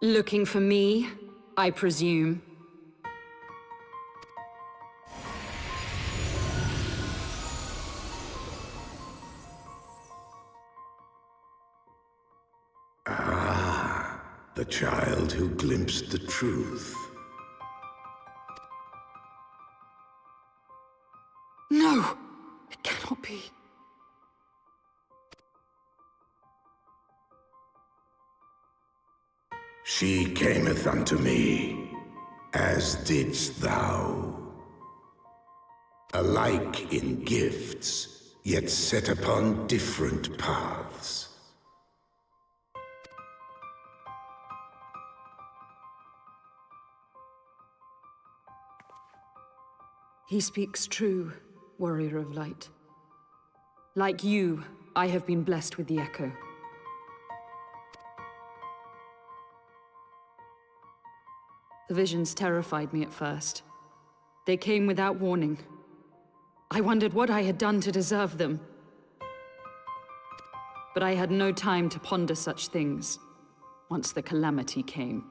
Looking for me, I presume. Ah, the child who glimpsed the truth. No! It cannot be. She cameth unto me, as didst thou. Alike in gifts, yet set upon different paths. He speaks true, warrior of light. Like you, I have been blessed with the echo. The visions terrified me at first. They came without warning. I wondered what I had done to deserve them. But I had no time to ponder such things, once the calamity came.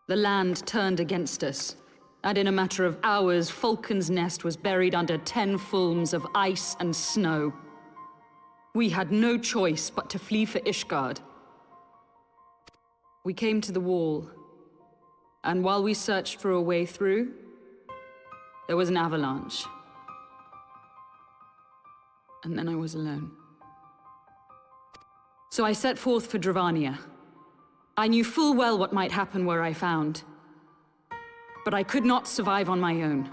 The land turned against us, and in a matter of hours, Falcon's Nest was buried under 10 fulms of ice and snow. We had no choice but to flee for Ishgard. We came to the wall, and while we searched for a way through, there was an avalanche. And then I was alone. So I set forth for Dravania. I knew full well what might happen were I found. But I could not survive on my own.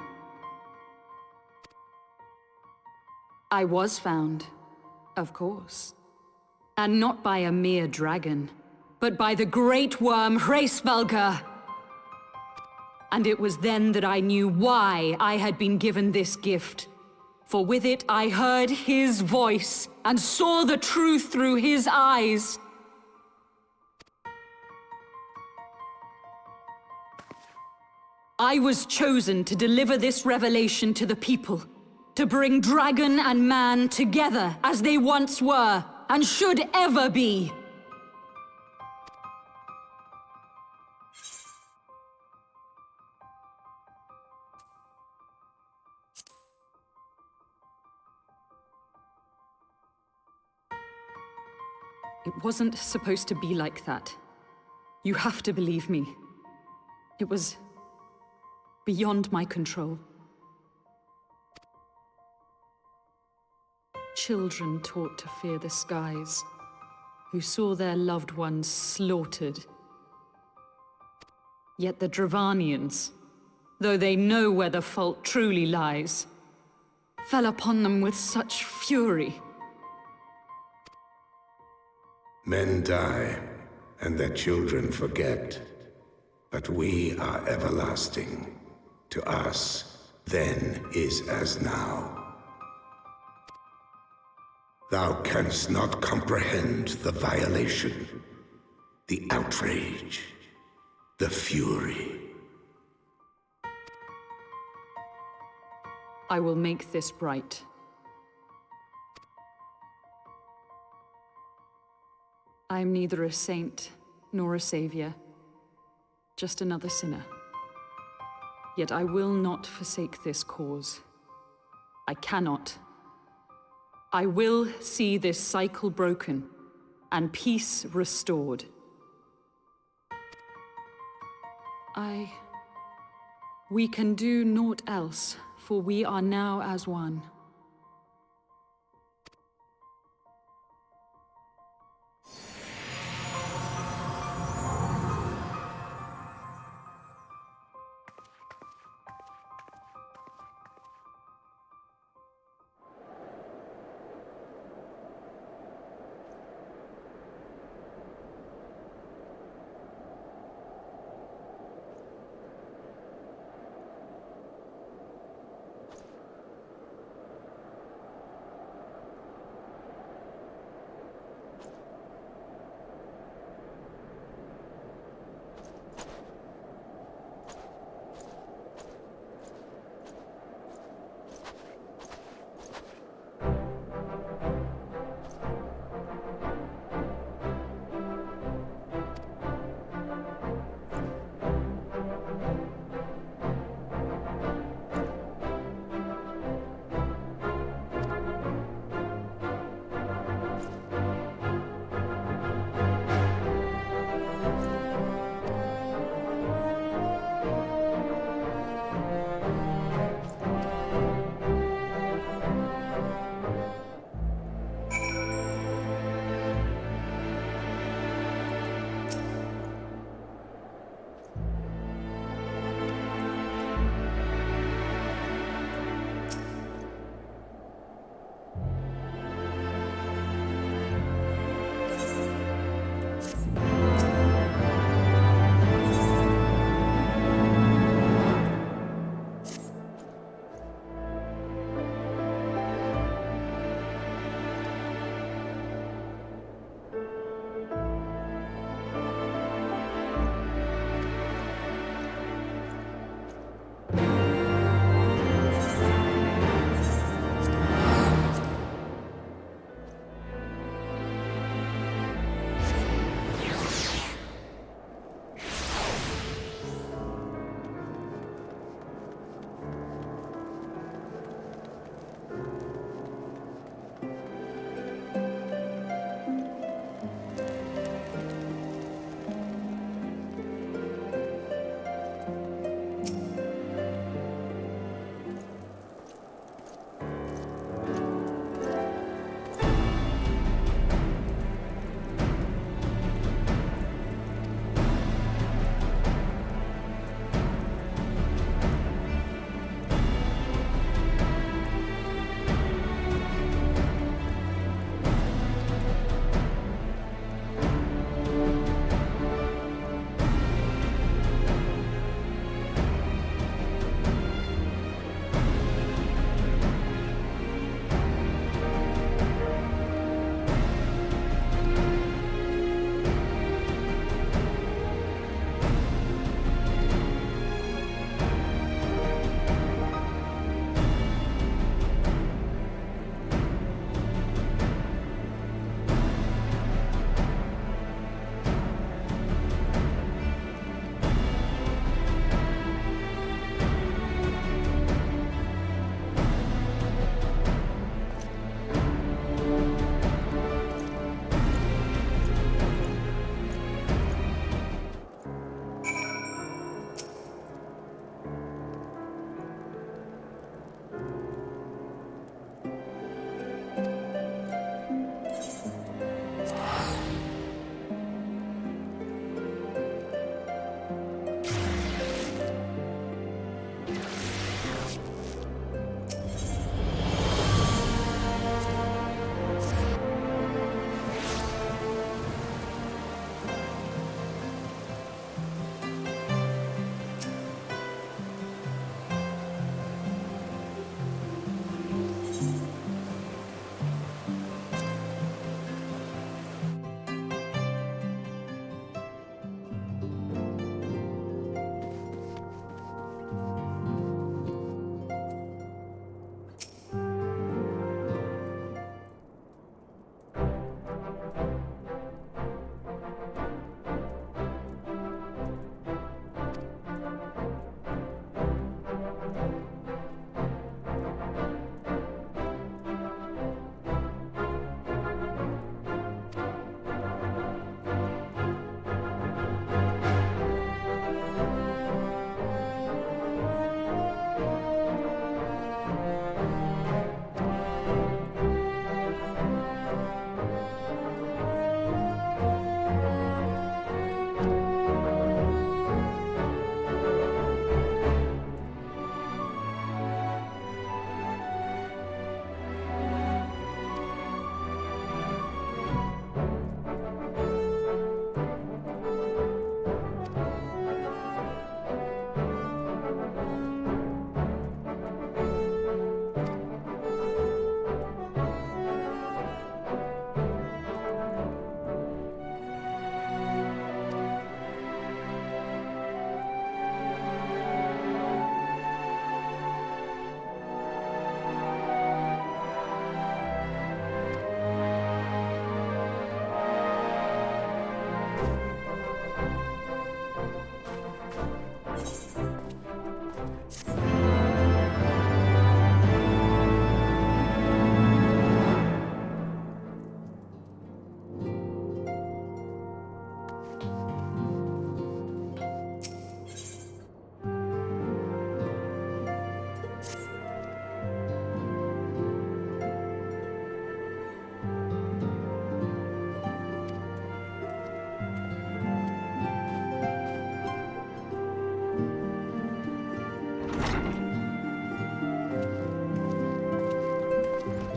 I was found, of course. And not by a mere dragon, but by the great worm Hraesvelgr. And it was then that I knew why I had been given this gift. For with it I heard his voice, and saw the truth through his eyes. I was chosen to deliver this revelation to the people, to bring dragon and man together as they once were, and should ever be. It wasn't supposed to be like that. You have to believe me. It was beyond my control. Children taught to fear the skies, who saw their loved ones slaughtered. Yet the Dravanians, though they know where the fault truly lies, fell upon them with such fury. Men die, and their children forget. But we are everlasting. To us, then is as now. Thou canst not comprehend the violation, the outrage, the fury. I will make this right. I am neither a saint nor a savior, just another sinner. Yet I will not forsake this cause. I cannot. I will see this cycle broken and peace restored. We can do naught else, for we are now as one.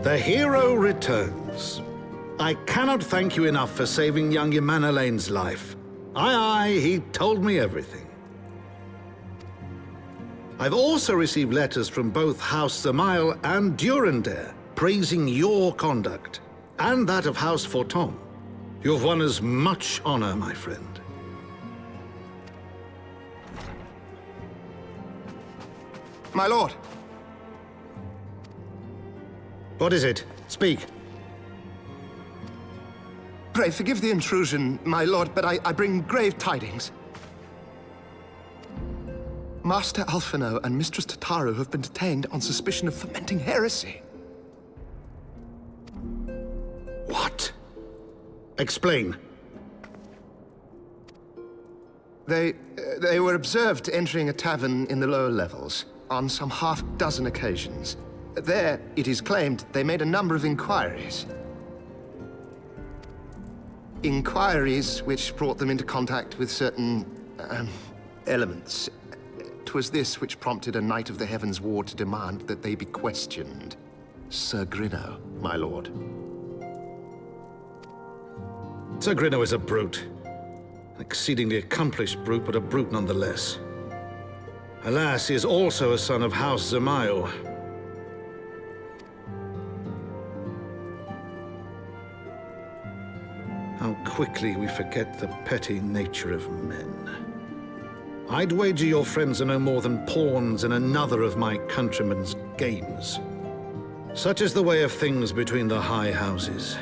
The hero returns. I cannot thank you enough for saving young Imanolane's life. Aye, he told me everything. I've also received letters from both House Zamail and Durandare praising your conduct, and that of House Forton. You've won us much honor, my friend. My lord! What is it? Speak. Pray forgive the intrusion, my lord, but I bring grave tidings. Master Alphino and Mistress Tataru have been detained on suspicion of fomenting heresy. What? Explain. They were observed entering a tavern in the lower levels on some half-dozen occasions. There, it is claimed, they made a number of inquiries. Inquiries which brought them into contact with certain, elements. 'Twas this which prompted a Knight of the Heavensward to demand that they be questioned. Sir Grinno, my lord. Sir Grinno is a brute. An exceedingly accomplished brute, but a brute nonetheless. Alas, he is also a son of House Zamail. How quickly we forget the petty nature of men. I'd wager your friends are no more than pawns in another of my countrymen's games. Such is the way of things between the high houses.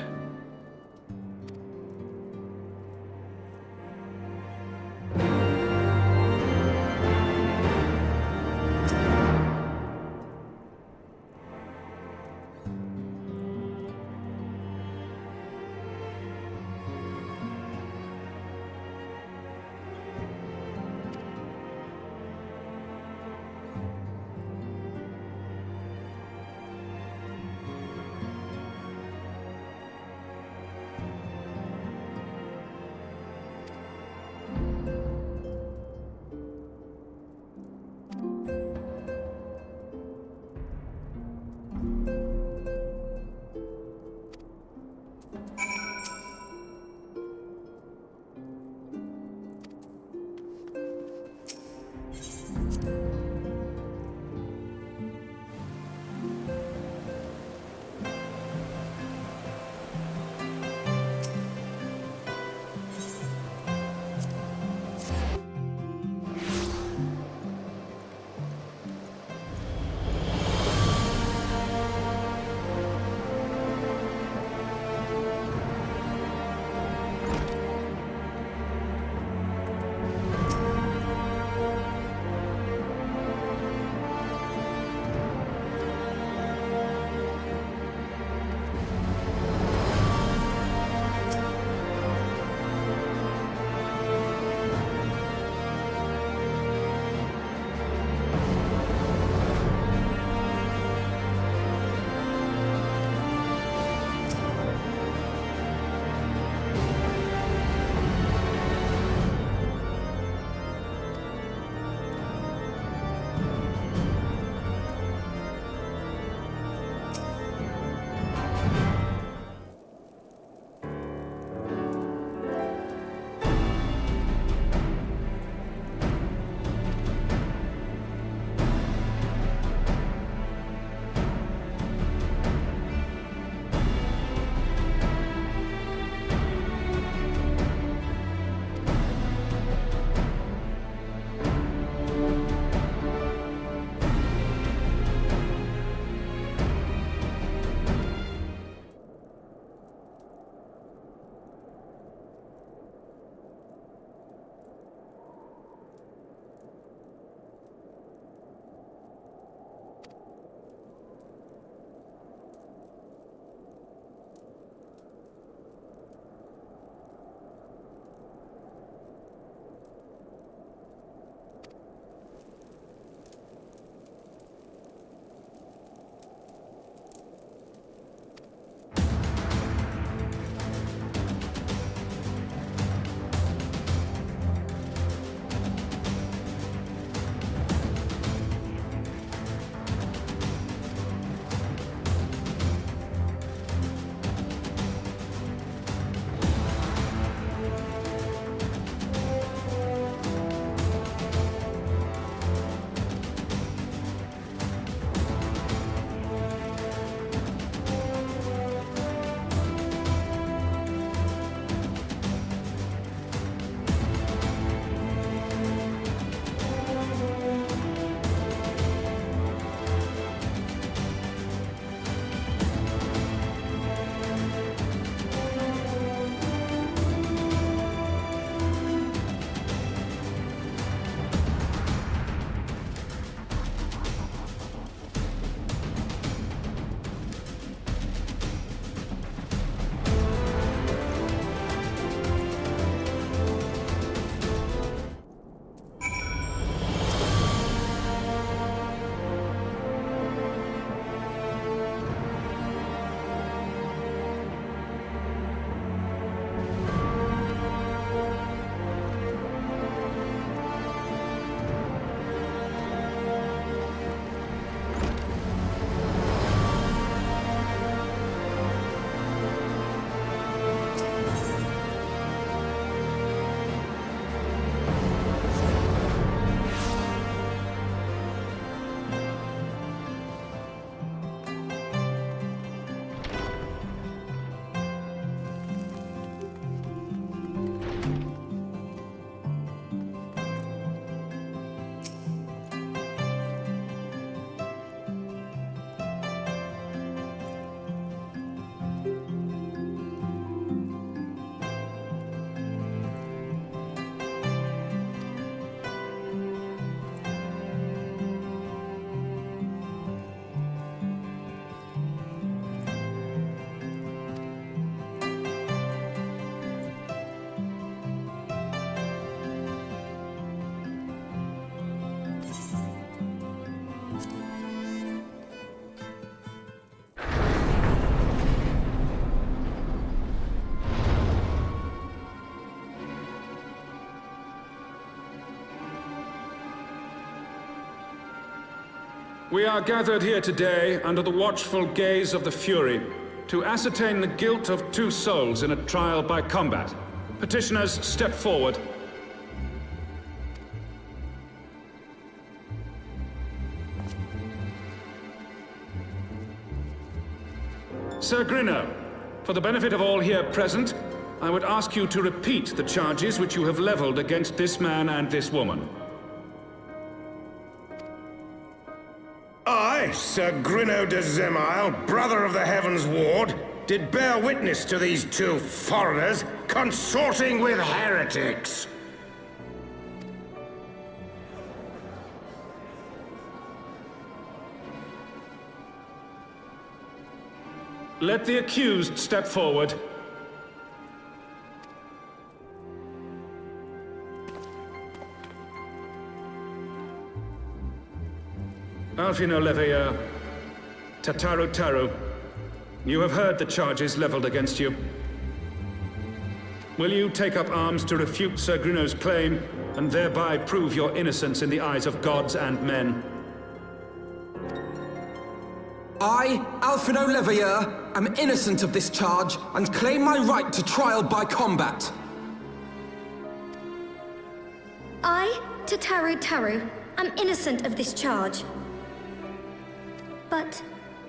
We are gathered here today under the watchful gaze of the Fury to ascertain the guilt of 2 souls in a trial by combat. Petitioners, step forward. Sir Grinno, for the benefit of all here present, I would ask you to repeat the charges which you have leveled against this man and this woman. I, Sir Grinno de Zemile, brother of the Heavensward, did bear witness to these 2 foreigners consorting with heretics. Let the accused step forward. Alfino Leveilleur, Tataru Taru, you have heard the charges leveled against you. Will you take up arms to refute Sir Grinno's claim, and thereby prove your innocence in the eyes of gods and men? I, Alfino Leveilleur, am innocent of this charge, and claim my right to trial by combat. I, Tataru Taru, am innocent of this charge. But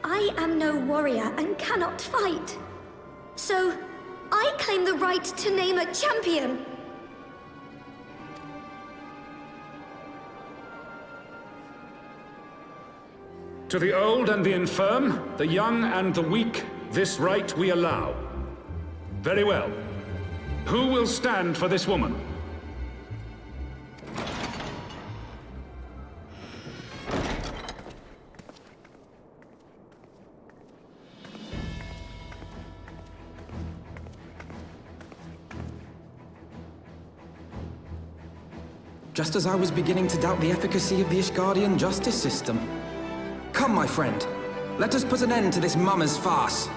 I am no warrior and cannot fight. So, I claim the right to name a champion. To the old and the infirm, the young and the weak, this right we allow. Very well. Who will stand for this woman? Just as I was beginning to doubt the efficacy of the Ishgardian justice system. Come, my friend. Let us put an end to this mummer's farce.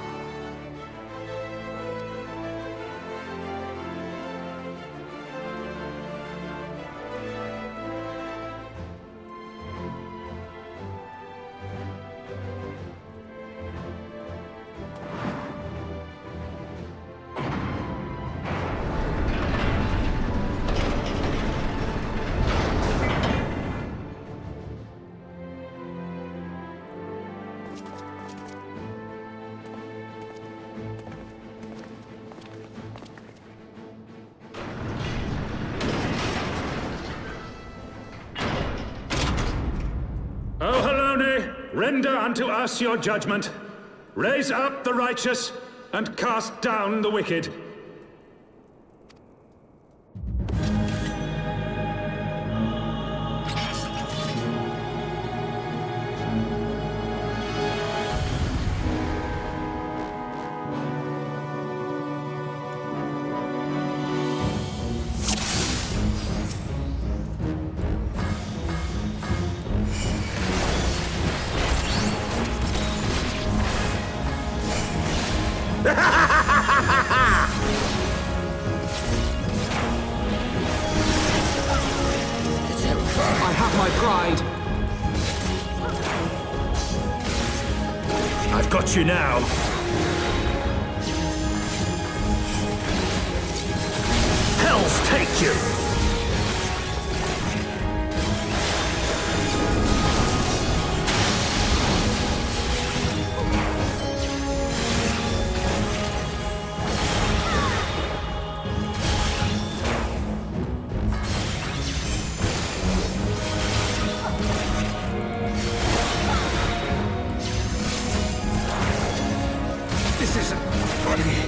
O Halone, render unto us your judgment. Raise up the righteous, and cast down the wicked. I have my pride. I've got you now. Hells take you! This isn't funny.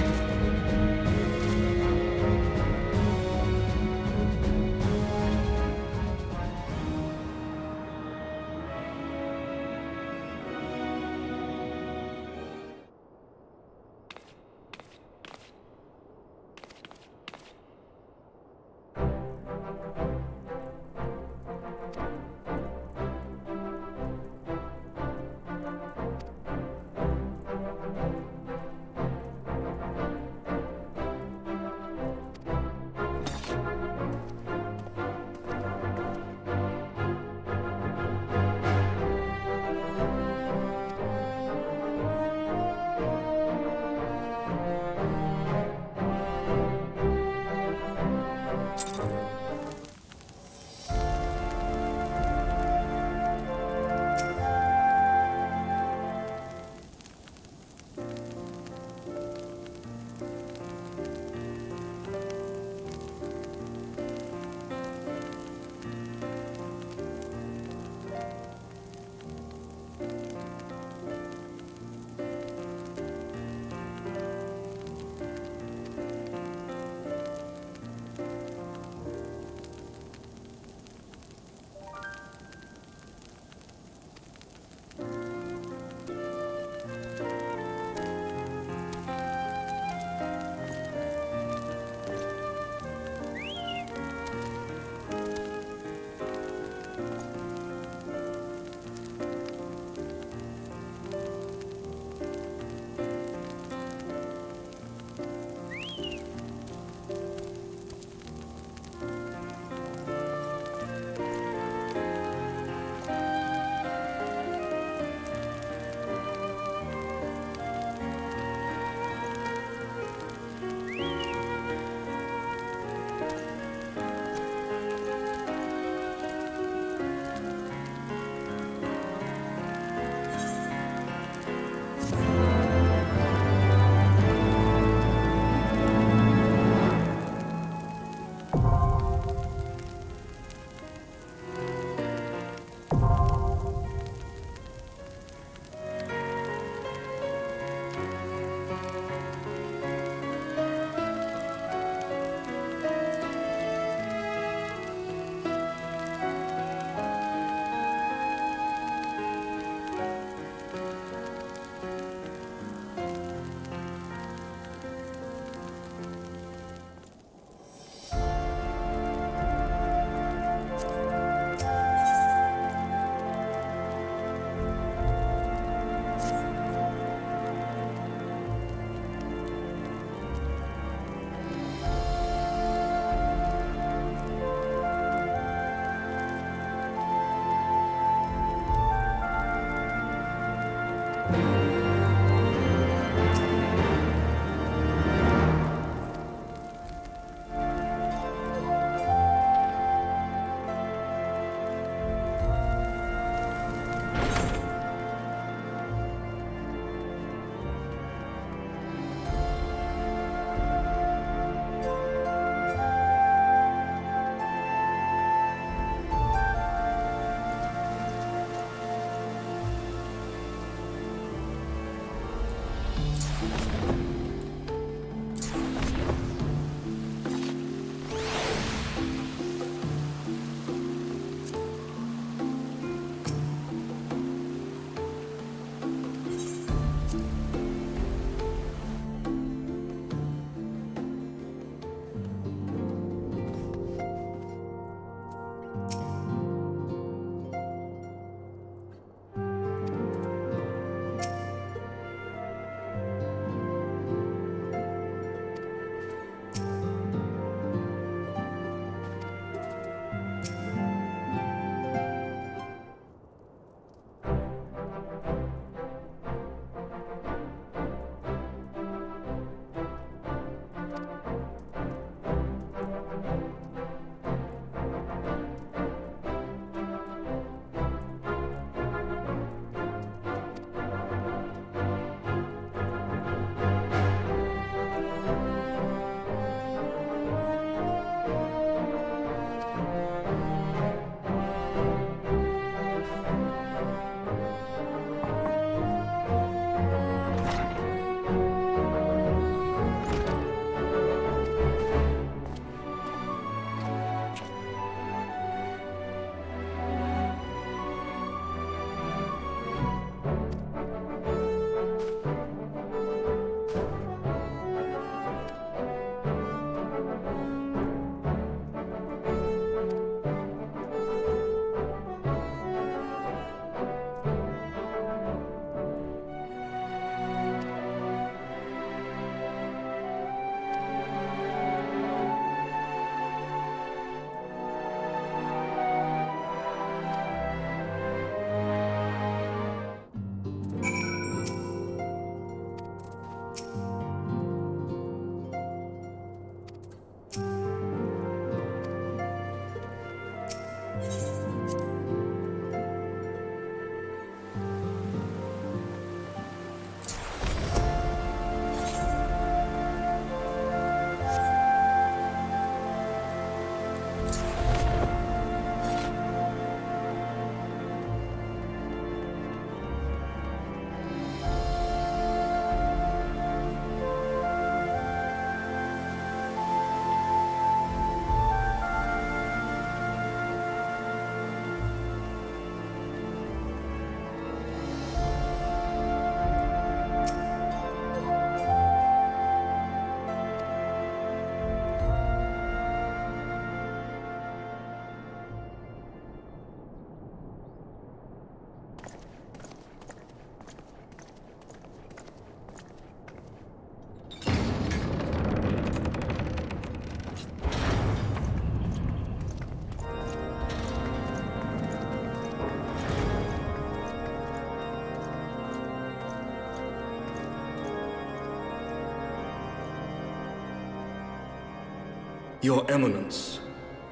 Your Eminence,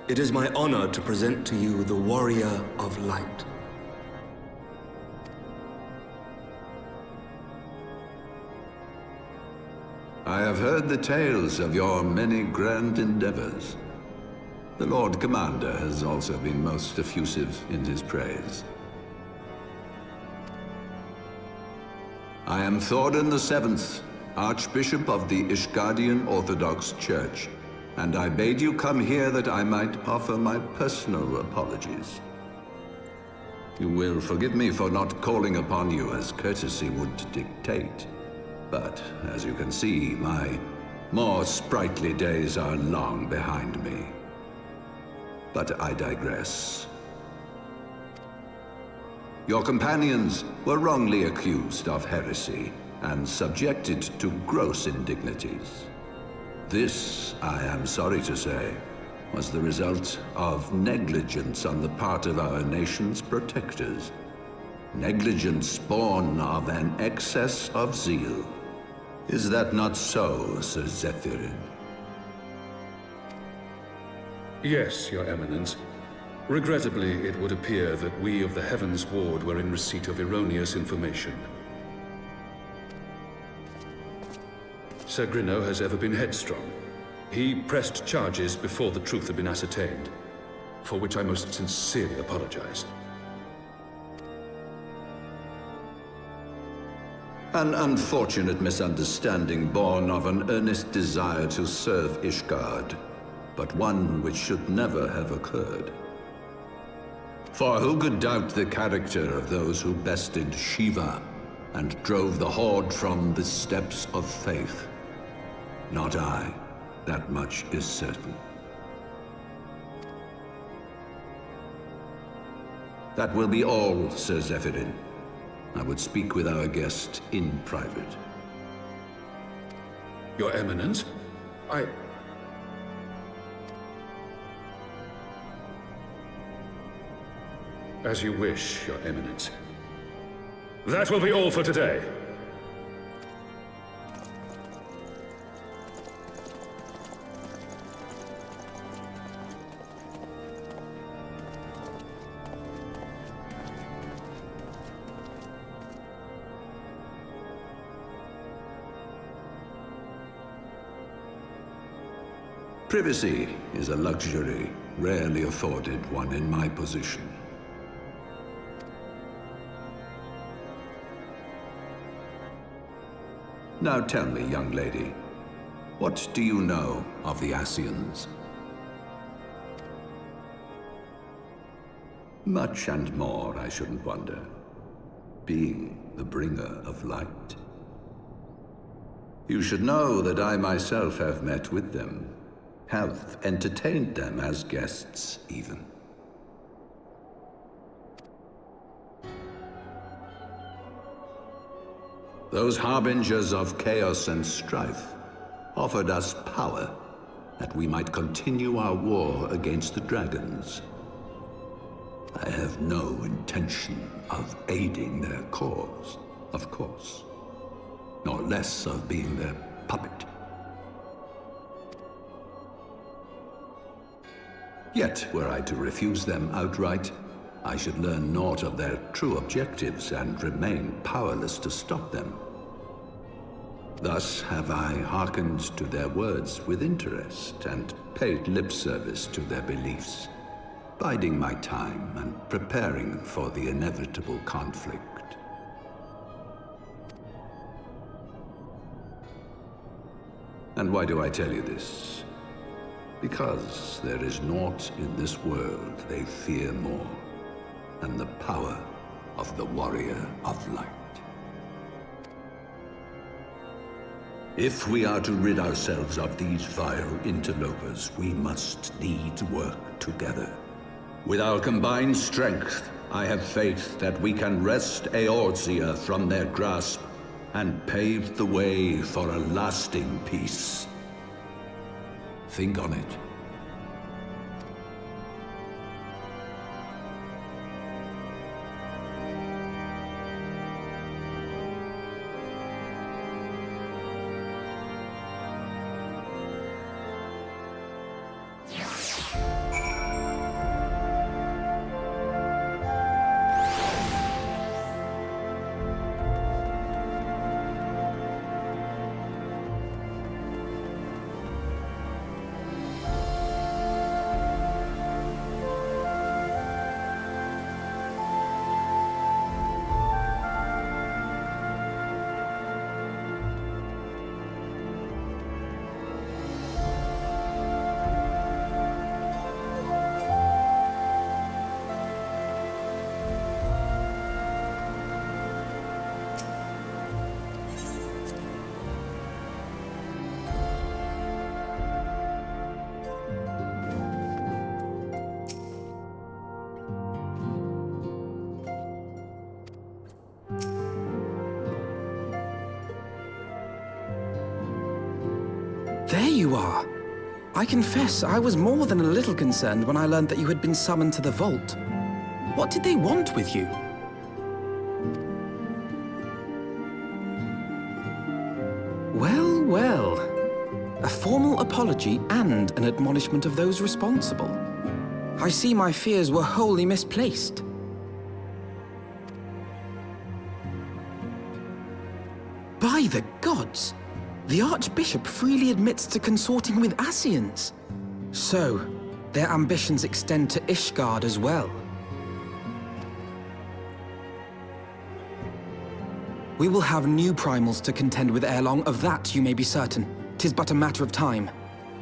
it is my honor to present to you the Warrior of Light. I have heard the tales of your many grand endeavors. The Lord Commander has also been most effusive in his praise. I am Thordan VII, Archbishop of the Ishgardian Orthodox Church, and I bade you come here that I might offer my personal apologies. You will forgive me for not calling upon you as courtesy would dictate, but as you can see, my more sprightly days are long behind me. But I digress. Your companions were wrongly accused of heresy and subjected to gross indignities. This, I am sorry to say, was the result of negligence on the part of our nation's protectors. Negligence born of an excess of zeal. Is that not so, Sir Zephyrin? Yes, Your Eminence. Regrettably, it would appear that we of the Heavensward were in receipt of erroneous information. Sir Grinno has ever been headstrong. He pressed charges before the truth had been ascertained, for which I most sincerely apologize. An unfortunate misunderstanding born of an earnest desire to serve Ishgard, but one which should never have occurred. For who could doubt the character of those who bested Shiva and drove the Horde from the steps of faith? Not I. That much is certain. That will be all, Sir Zephyrin. I would speak with our guest in private. Your Eminence, As you wish, Your Eminence. That will be all for today. Privacy is a luxury rarely afforded one in my position. Now tell me, young lady, what do you know of the Ascians? Much and more, I shouldn't wonder, being the bringer of light. You should know that I myself have met with them, have entertained them as guests, even. Those harbingers of chaos and strife offered us power that we might continue our war against the dragons. I have no intention of aiding their cause, of course, nor less of being their puppet. Yet, were I to refuse them outright, I should learn naught of their true objectives and remain powerless to stop them. Thus have I hearkened to their words with interest and paid lip service to their beliefs, biding my time and preparing for the inevitable conflict. And why do I tell you this? Because there is naught in this world they fear more than the power of the Warrior of Light. If we are to rid ourselves of these vile interlopers, we must needs work together. With our combined strength, I have faith that we can wrest Eorzea from their grasp and pave the way for a lasting peace. Think on it. There you are. I confess, I was more than a little concerned when I learned that you had been summoned to the vault. What did they want with you? Well, well. A formal apology and an admonishment of those responsible. I see my fears were wholly misplaced. By the gods! The Archbishop freely admits to consorting with Ascians. So, their ambitions extend to Ishgard as well. We will have new primals to contend with ere long, of that you may be certain. 'Tis but a matter of time.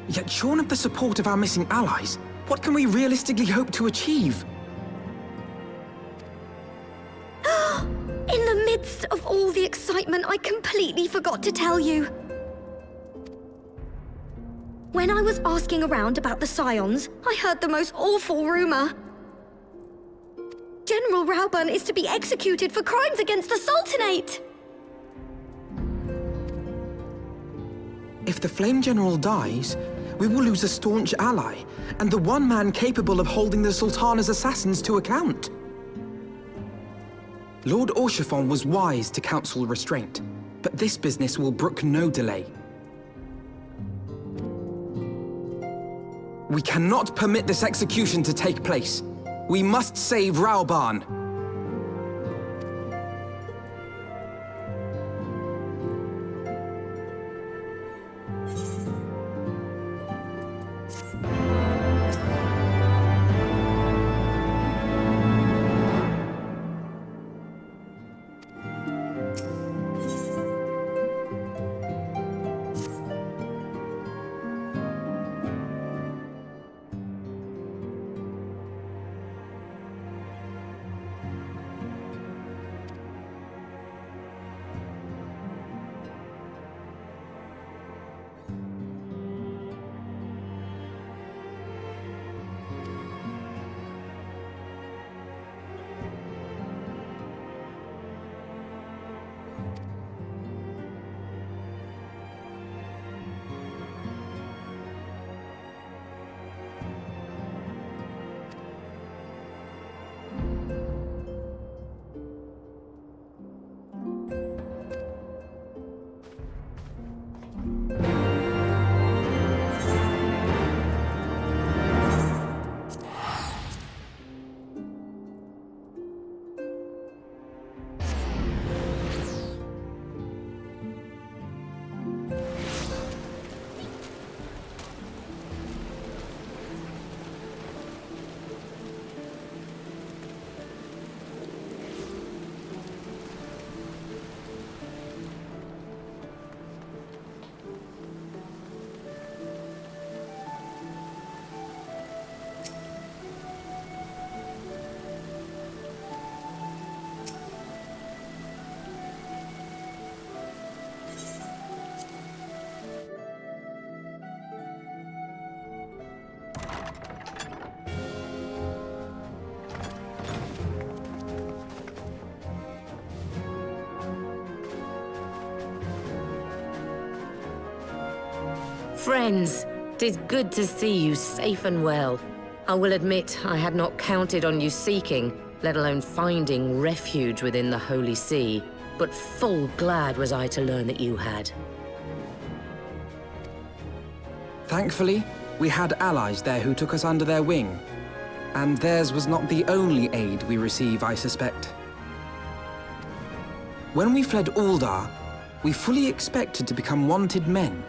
Yet shorn of the support of our missing allies, what can we realistically hope to achieve? In the midst of all the excitement, I completely forgot to tell you. When I was asking around about the Scions, I heard the most awful rumor. General Ul'dahn is to be executed for crimes against the Sultanate! If the Flame General dies, we will lose a staunch ally, and the one man capable of holding the Sultana's assassins to account. Lord Orchiphon was wise to counsel restraint, but this business will brook no delay. We cannot permit this execution to take place. We must save Ul'dahn. Friends, 'tis good to see you safe and well. I will admit I had not counted on you seeking, let alone finding refuge within the Holy See, but full glad was I to learn that you had. Thankfully, we had allies there who took us under their wing. And theirs was not the only aid we receive, I suspect. When we fled Ul'dahn, we fully expected to become wanted men,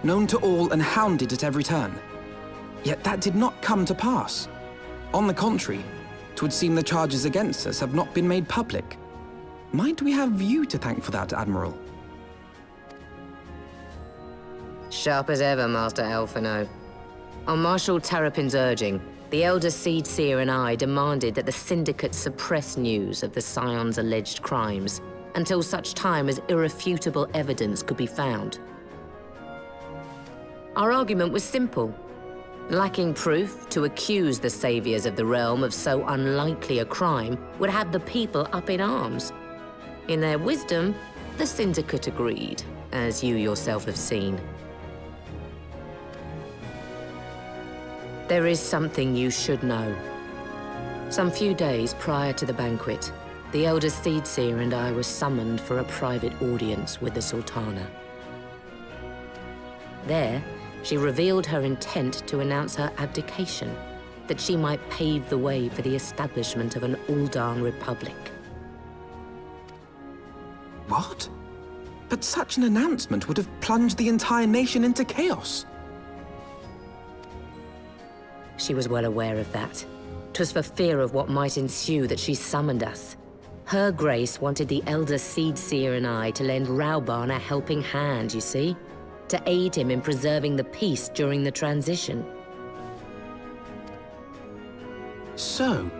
known to all and hounded at every turn. Yet that did not come to pass. On the contrary, 'twould seem the charges against us have not been made public. Might we have you to thank for that, Admiral? Sharp as ever, Master Elfino. On Marshal Terrapin's urging, the Elder Seed Seer and I demanded that the Syndicate suppress news of the Scion's alleged crimes until such time as irrefutable evidence could be found. Our argument was simple. Lacking proof, to accuse the saviors of the realm of so unlikely a crime would have the people up in arms. In their wisdom, the Syndicate agreed, as you yourself have seen. There is something you should know. Some few days prior to the banquet, the Elder Seedseer and I were summoned for a private audience with the Sultana. There, she revealed her intent to announce her abdication, that she might pave the way for the establishment of an Ul'dahn Republic. What? But such an announcement would have plunged the entire nation into chaos. She was well aware of that. 'Twas for fear of what might ensue that she summoned us. Her Grace wanted the Elder Seedseer and I to lend Raobarn a helping hand, you see? To aid him in preserving the peace during the transition. So,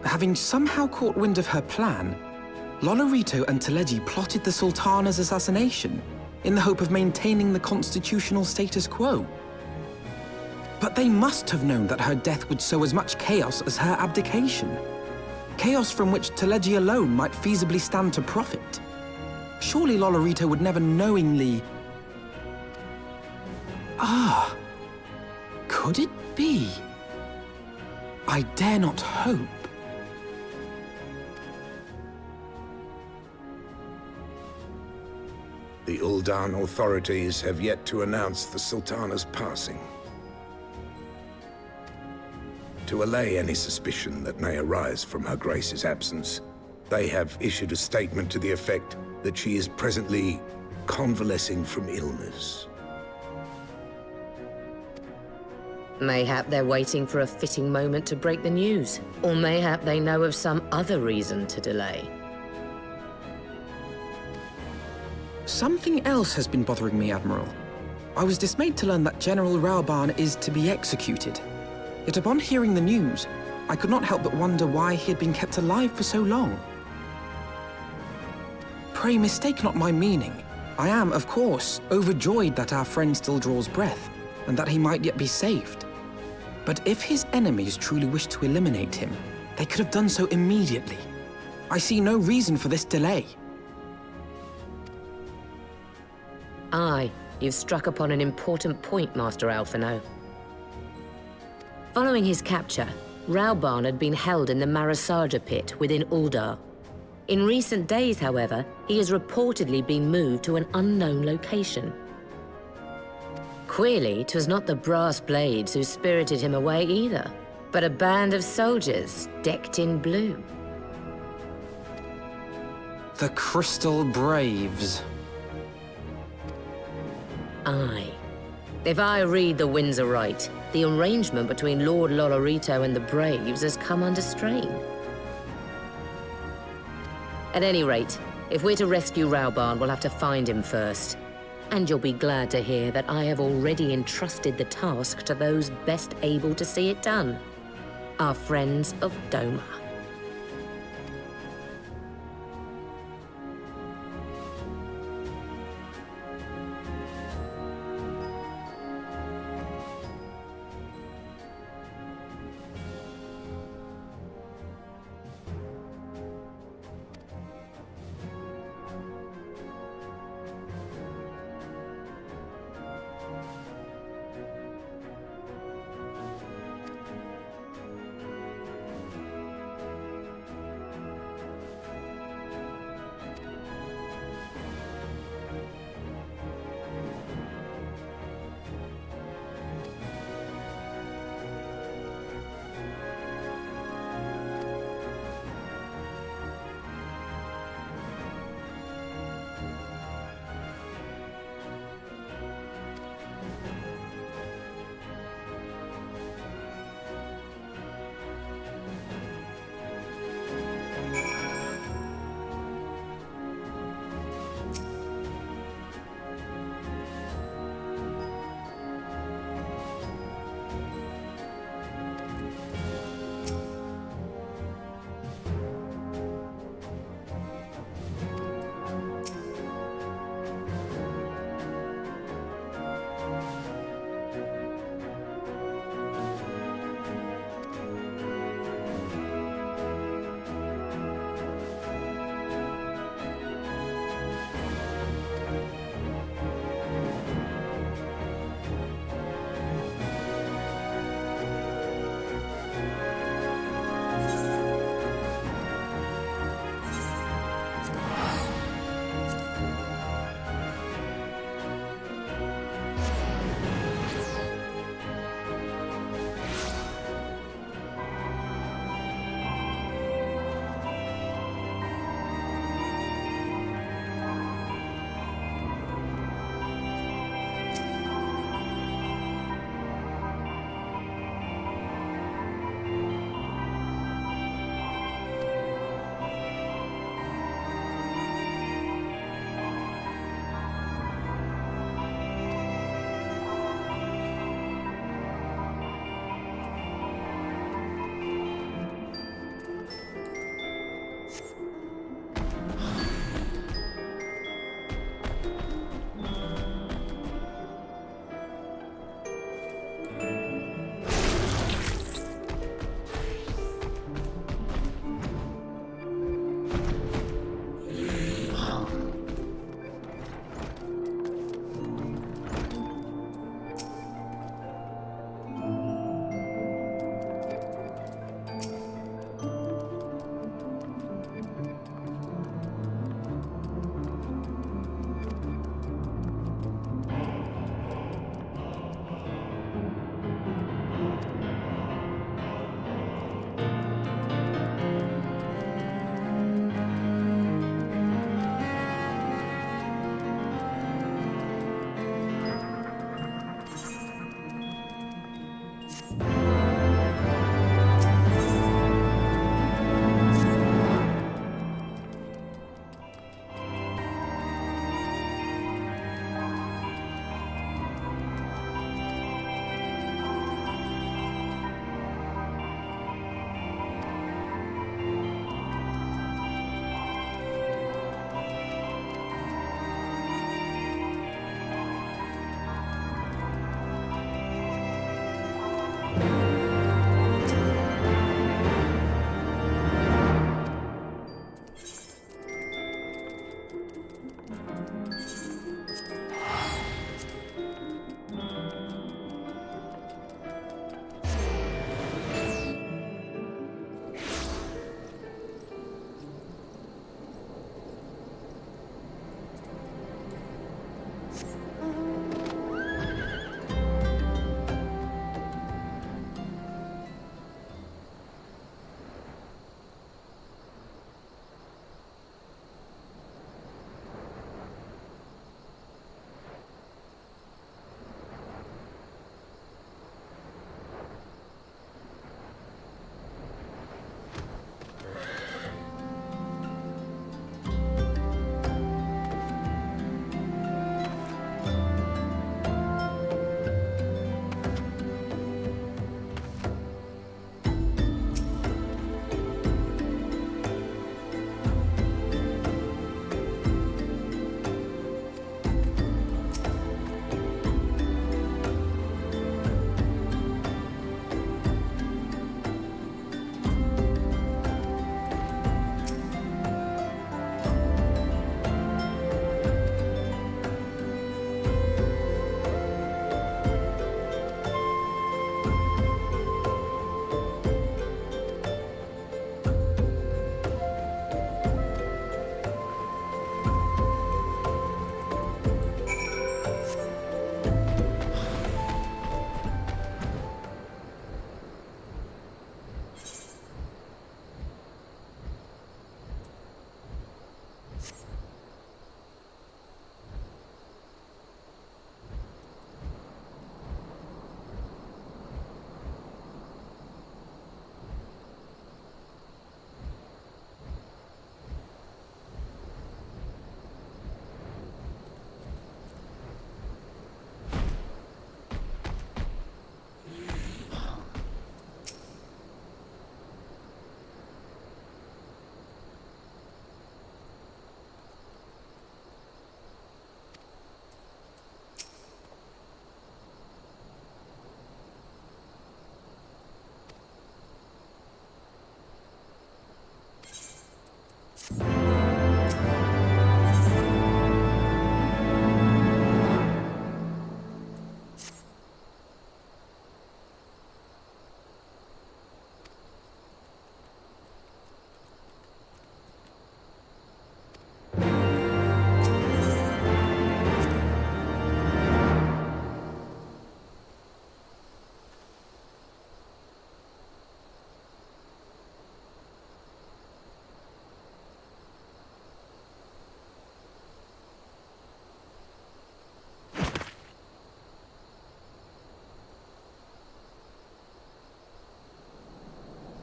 having somehow caught wind of her plan, Lolorito and Teleji plotted the Sultana's assassination in the hope of maintaining the constitutional status quo. But they must have known that her death would sow as much chaos as her abdication. Chaos from which Teleji alone might feasibly stand to profit. Surely Lolorito would never knowingly... Ah, could it be? I dare not hope. The Ul'dahn authorities have yet to announce the Sultana's passing. To allay any suspicion that may arise from Her Grace's absence, they have issued a statement to the effect that she is presently convalescing from illness. Mayhap they're waiting for a fitting moment to break the news. Or mayhap they know of some other reason to delay. Something else has been bothering me, Admiral. I was dismayed to learn that General Raobarn is to be executed. Yet upon hearing the news, I could not help but wonder why he had been kept alive for so long. Pray mistake not my meaning. I am, of course, overjoyed that our friend still draws breath, and that he might yet be saved. But if his enemies truly wished to eliminate him, they could have done so immediately. I see no reason for this delay. Aye, you've struck upon an important point, Master Alphinaud. Following his capture, Raobarn had been held in the Marasaja pit within Ul'dahn. In recent days, however, he has reportedly been moved to an unknown location. Queerly, 'twas not the brass blades who spirited him away either, but a band of soldiers decked in blue. The Crystal Braves. Aye. If I read the winds aright, the arrangement between Lord Lolorito and the Braves has come under strain. At any rate, if we're to rescue Raobarn, we'll have to find him first. And you'll be glad to hear that I have already entrusted the task to those best able to see it done. Our friends of Doma.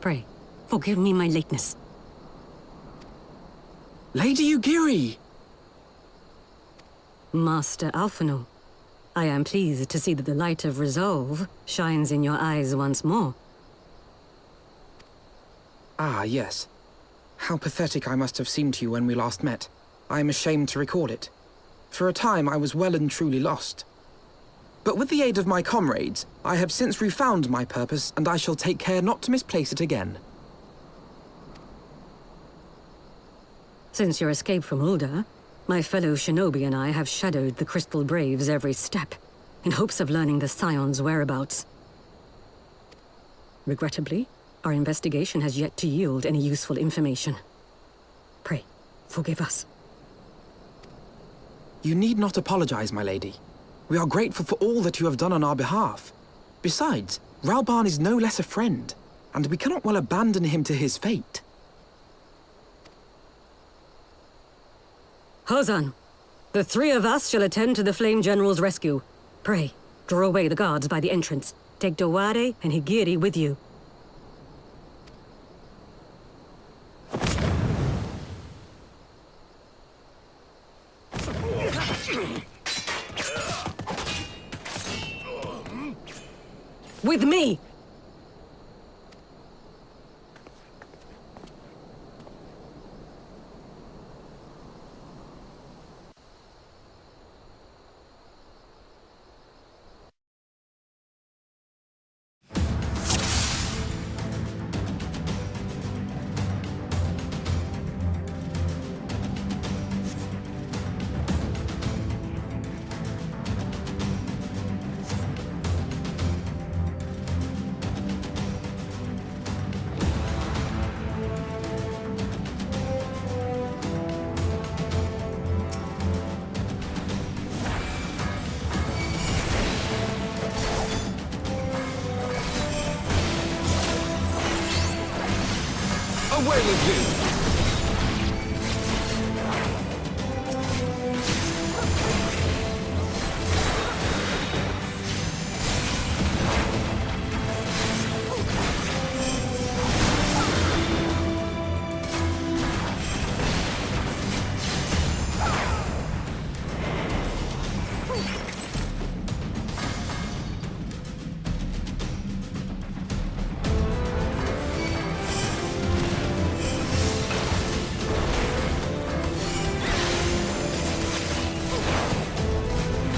Pray, forgive me my lateness. Lady Ugiri! Master Alphinaud, I am pleased to see that the light of resolve shines in your eyes once more. Ah, yes. How pathetic I must have seemed to you when we last met. I am ashamed to record it. For a time, I was well and truly lost. But with the aid of my comrades, I have since refound my purpose, and I shall take care not to misplace it again. Since your escape from Ul'dahn, my fellow shinobi and I have shadowed the Crystal Braves every step, in hopes of learning the Scion's whereabouts. Regrettably, our investigation has yet to yield any useful information. Pray, forgive us. You need not apologize, my lady. We are grateful for all that you have done on our behalf. Besides, Rau'barn is no less a friend, and we cannot well abandon him to his fate. Hozan, the three of us shall attend to the Flame General's rescue. Pray, draw away the guards by the entrance. Take Dowade and Higiri with you. With me! away with you!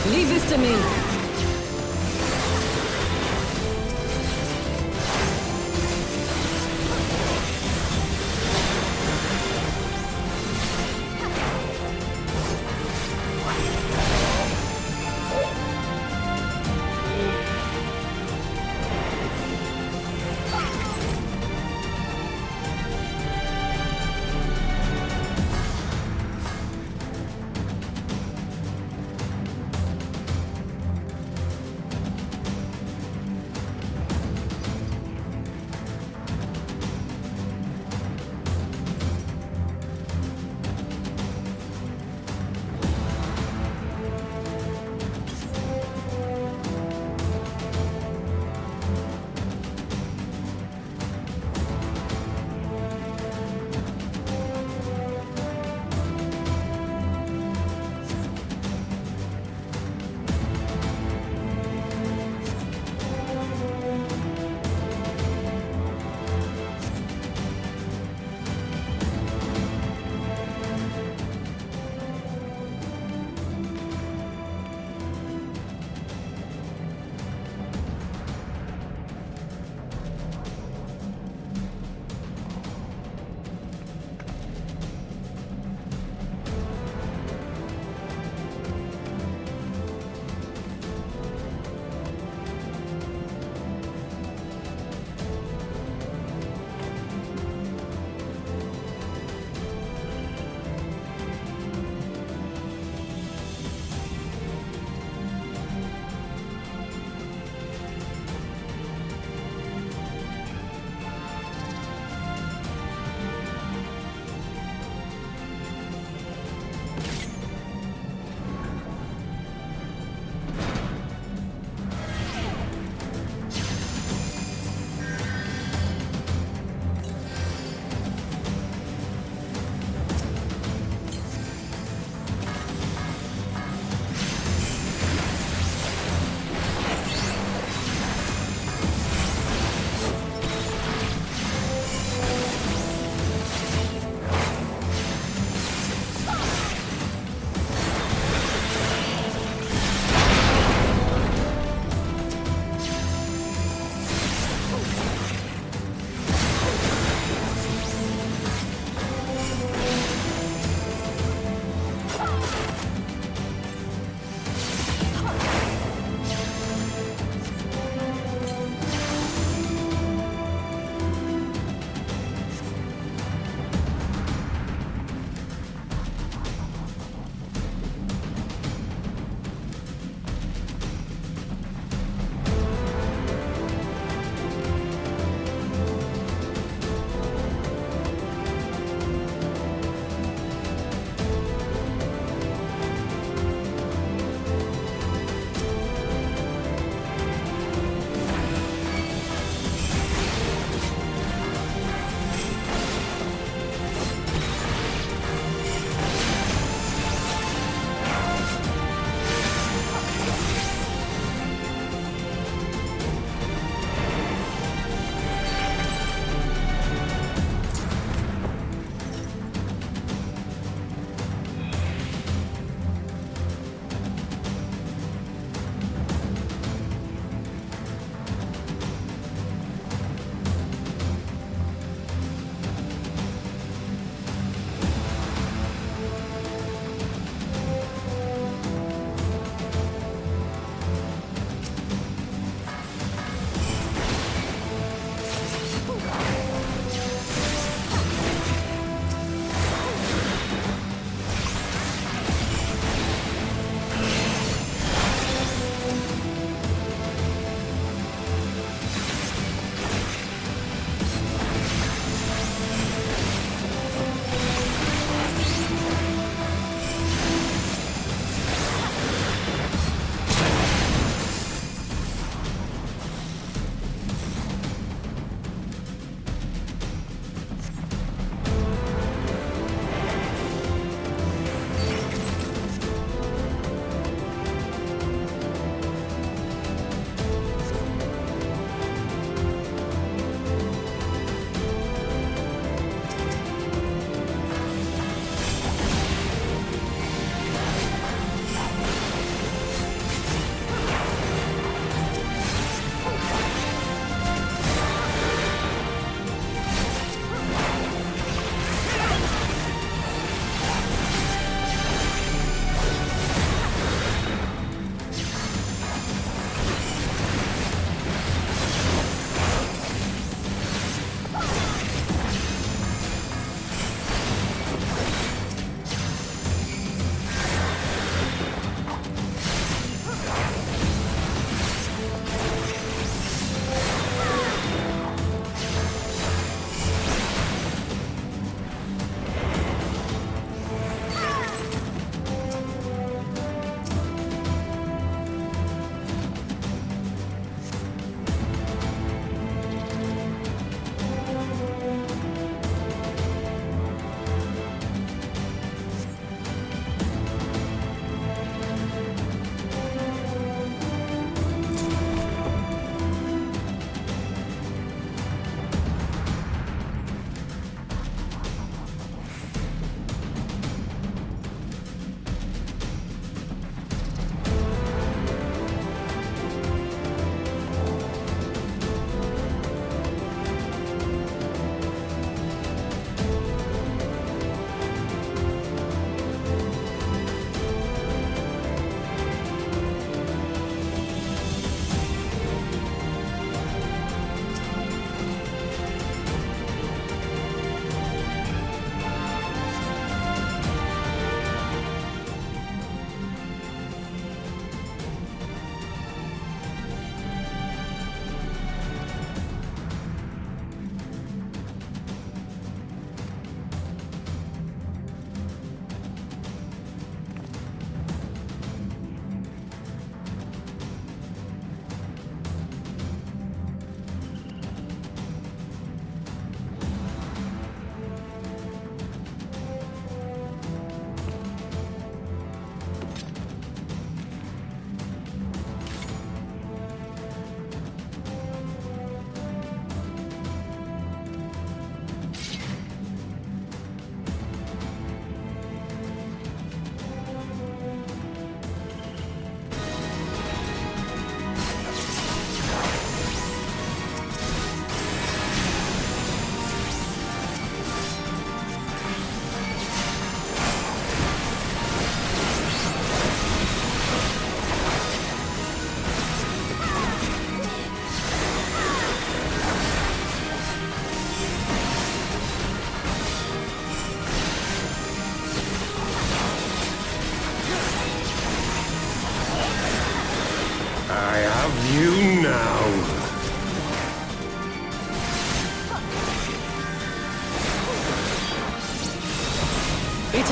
Leave this to me.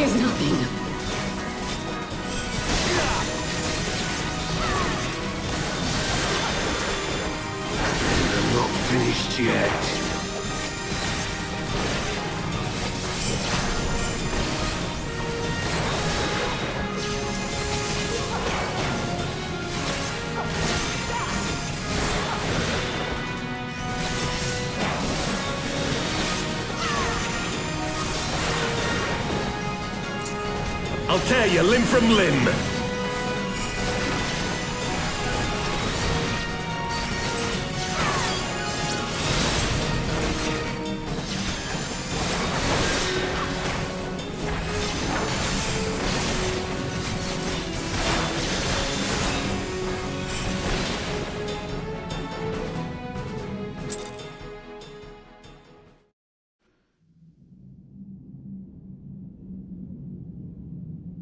is nothing. I'm not finished yet. I'll tear you limb from limb!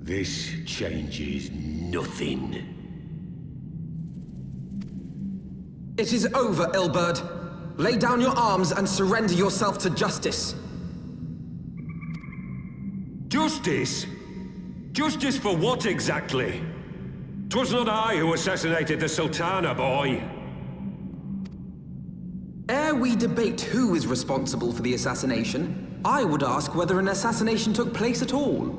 This changes nothing. It is over, Ilberd. Lay down your arms and surrender yourself to justice. Justice? Justice for what exactly? 'Twas not I who assassinated the Sultana, boy. Ere we debate who is responsible for the assassination, I would ask whether an assassination took place at all.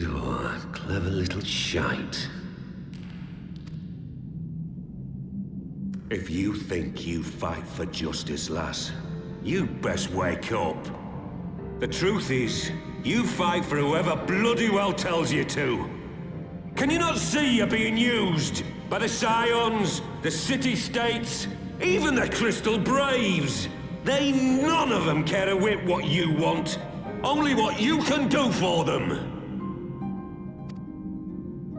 Oh, clever little shite. If you think you fight for justice, lass, you best wake up. The truth is, you fight for whoever bloody well tells you to. Can you not see you're being used? By the Scions, the City-States, even the Crystal Braves. They none of them care a whit what you want. Only what you can do for them.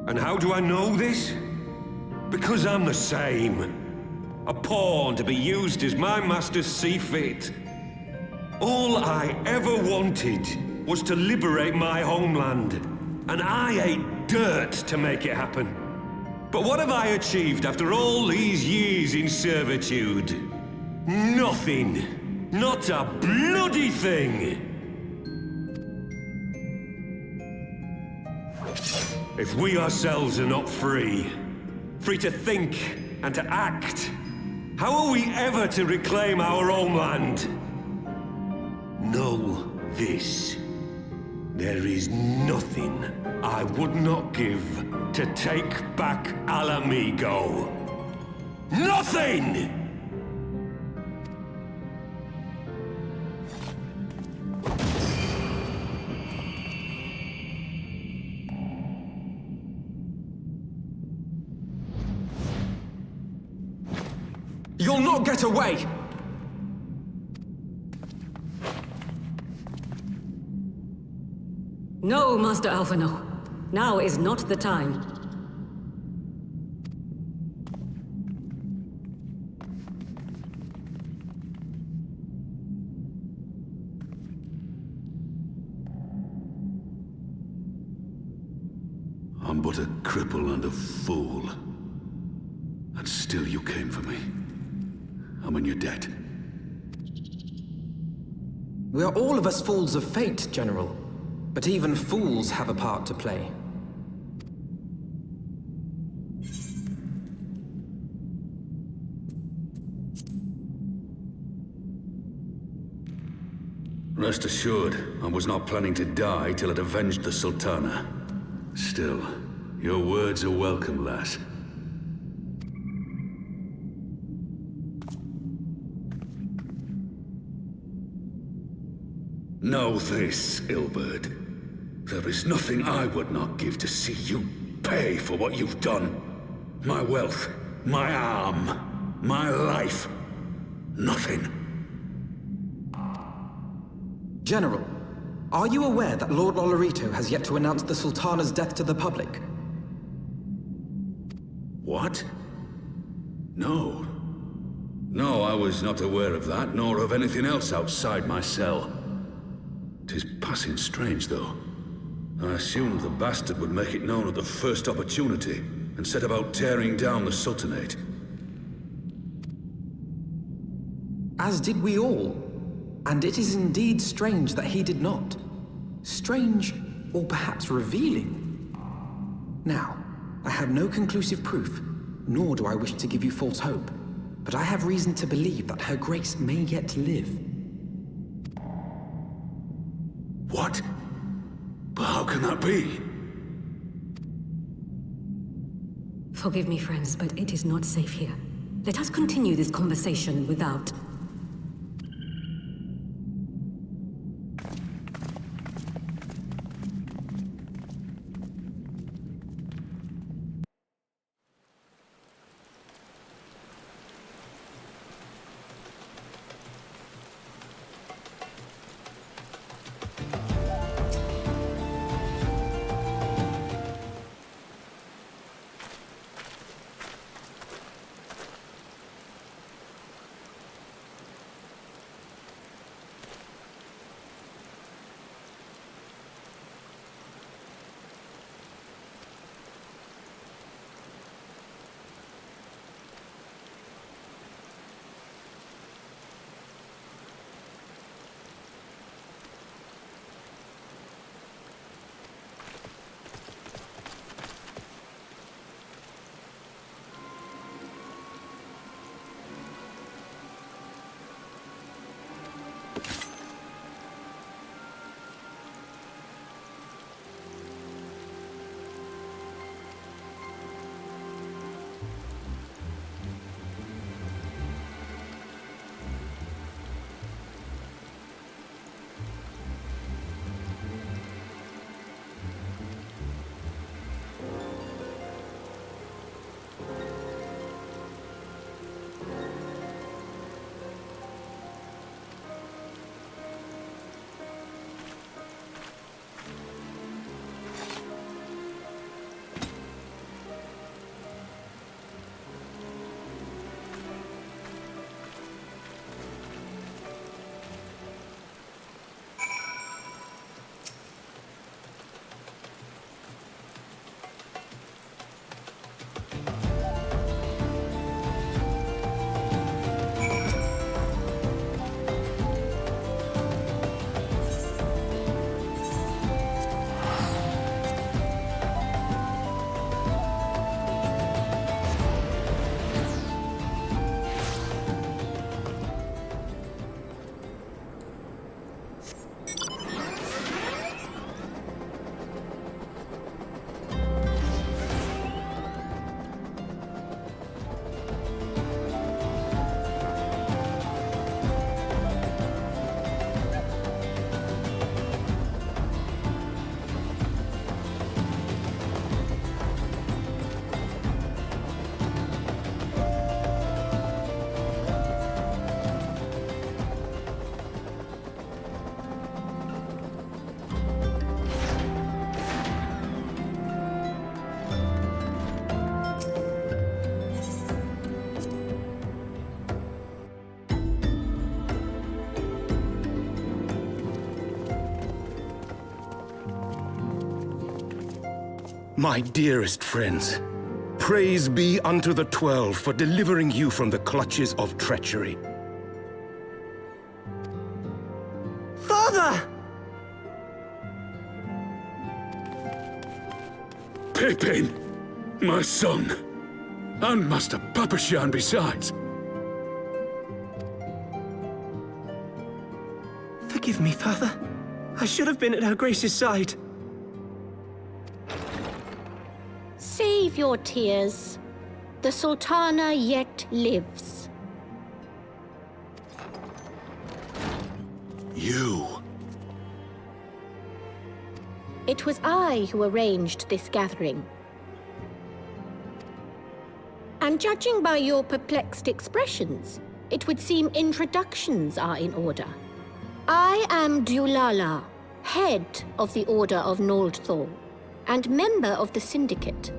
And how do I know this? Because I'm the same. A pawn to be used as my masters see fit. All I ever wanted was to liberate my homeland. And I ate dirt to make it happen. But what have I achieved after all these years in servitude? Nothing. Not a bloody thing. If we ourselves are not free, free to think and to act, how are we ever to reclaim our homeland? Know this. There is nothing I would not give to take back Alamigo. Nothing! You'll not get away! No, Master Alphino. Now is not the time. I'm but a cripple and a fool. And still you came for me. I'm in your debt. We are all of us fools of fate, General. But even fools have a part to play. Rest assured, I was not planning to die till I'd avenged the Sultana. Still, your words are welcome, lass. Know this, Ilberd. There is nothing I would not give to see you pay for what you've done. My wealth, my arm, my life. Nothing. General, are you aware that Lord Lolorito has yet to announce the Sultana's death to the public? What? No. No, I was not aware of that, nor of anything else outside my cell. 'Tis passing strange, though. I assumed the bastard would make it known at the first opportunity, and set about tearing down the Sultanate. As did we all. And it is indeed strange that he did not. Strange, or perhaps revealing. Now, I have no conclusive proof, nor do I wish to give you false hope, but I have reason to believe that her grace may yet live. What? But how can that be? Forgive me, friends, but it is not safe here. Let us continue this conversation without... My dearest friends, praise be unto the 12 for delivering you from the clutches of treachery. Father! Pippin! My son! And Master Papashan besides! Forgive me, Father. I should have been at Her Grace's side. Save your tears. The Sultana yet lives. You... It was I who arranged this gathering. And judging by your perplexed expressions, it would seem introductions are in order. I am Dulala, head of the Order of Noldthor, and member of the Syndicate.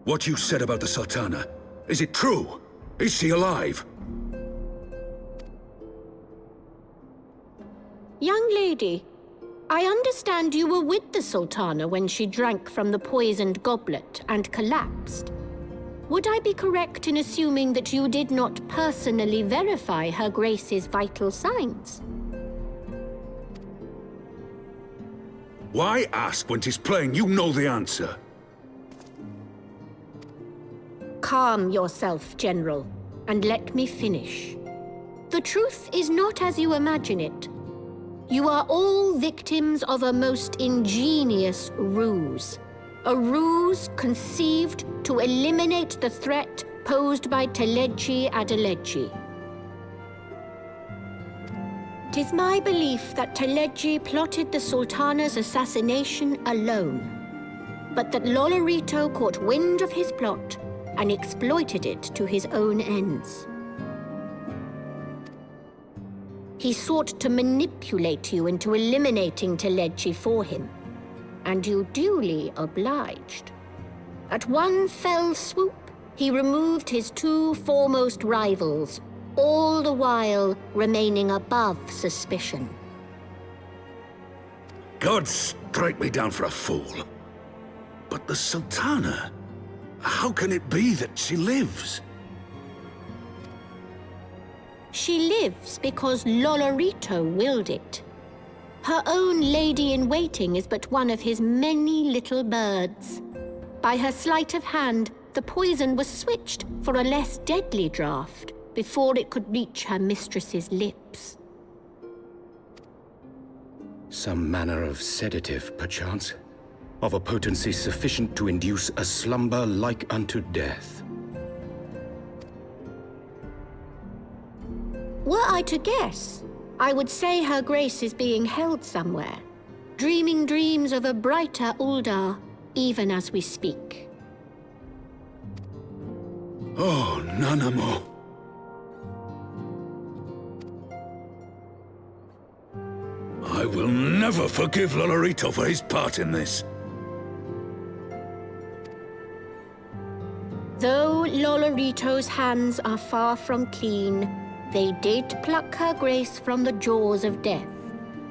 What you said about the Sultana, is it true? Is she alive? Young lady, I understand you were with the Sultana when she drank from the poisoned goblet and collapsed. would I be correct in assuming that you did not personally verify Her Grace's vital signs? Why ask when 'tis plain you know the answer? Calm yourself, General, and let me finish. The truth is not as you imagine it. You are all victims of a most ingenious ruse. A ruse conceived to eliminate the threat posed by Teleji Adeleji. 'Tis my belief that Teleji plotted the Sultana's assassination alone, but that Lolorito caught wind of his plot and exploited it to his own ends. He sought to manipulate you into eliminating Teleji for him, and you duly obliged. At one fell swoop, he removed his two foremost rivals, all the while remaining above suspicion. God strike me down for a fool. But the Sultana, how can it be that she lives? She lives because Lolorito willed it. Her own lady-in-waiting is but one of his many little birds. By her sleight of hand, the poison was switched for a less deadly draught before it could reach her mistress's lips. Some manner of sedative, perchance? Of a potency sufficient to induce a slumber like unto death. Were I to guess, I would say Her Grace is being held somewhere, dreaming dreams of a brighter Ul'dahn, even as we speak. Oh, Nanamo. I will never forgive Lolorito for his part in this. Though Lolorito's hands are far from clean, they did pluck Her Grace from the jaws of death.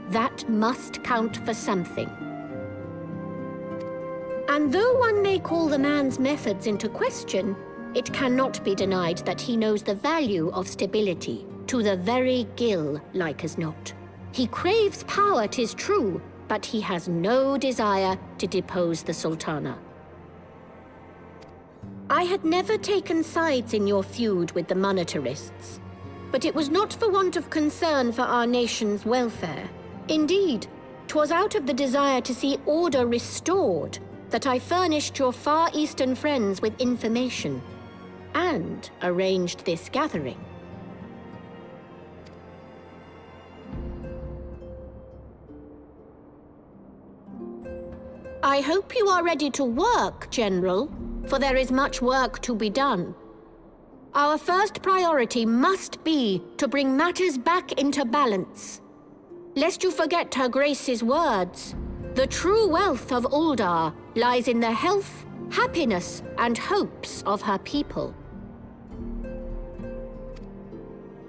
That must count for something. And though one may call the man's methods into question, it cannot be denied that he knows the value of stability, to the very gill, like as not. He craves power, 'tis true, but he has no desire to depose the Sultana. I had never taken sides in your feud with the monetarists, but it was not for want of concern for our nation's welfare. Indeed, 'twas out of the desire to see order restored that I furnished your Far Eastern friends with information and arranged this gathering. I hope you are ready to work, General, for there is much work to be done. Our first priority must be to bring matters back into balance. Lest you forget Her Grace's words, the true wealth of Ul'dahn lies in the health, happiness, and hopes of her people.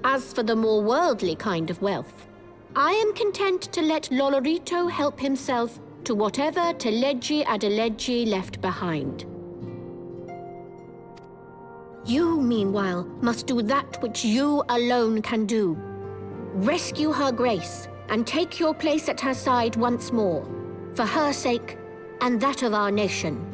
As for the more worldly kind of wealth, I am content to let Lolorito help himself to whatever Teleji Adeleji left behind. You, meanwhile, must do that which you alone can do. Rescue Her Grace and take your place at her side once more, for her sake and that of our nation.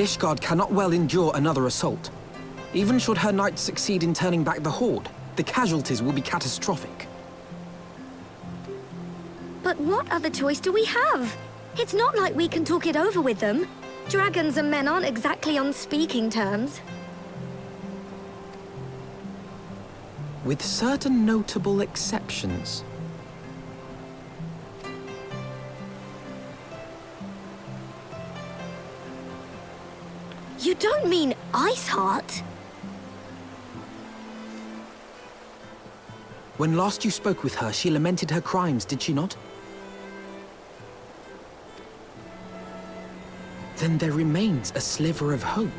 Ishgard cannot well endure another assault. Even should her knights succeed in turning back the Horde, the casualties will be catastrophic. But what other choice do we have? It's not like we can talk it over with them. Dragons and men aren't exactly on speaking terms. With certain notable exceptions. You don't mean Iceheart? When last you spoke with her, she lamented her crimes, did she not? Then there remains a sliver of hope.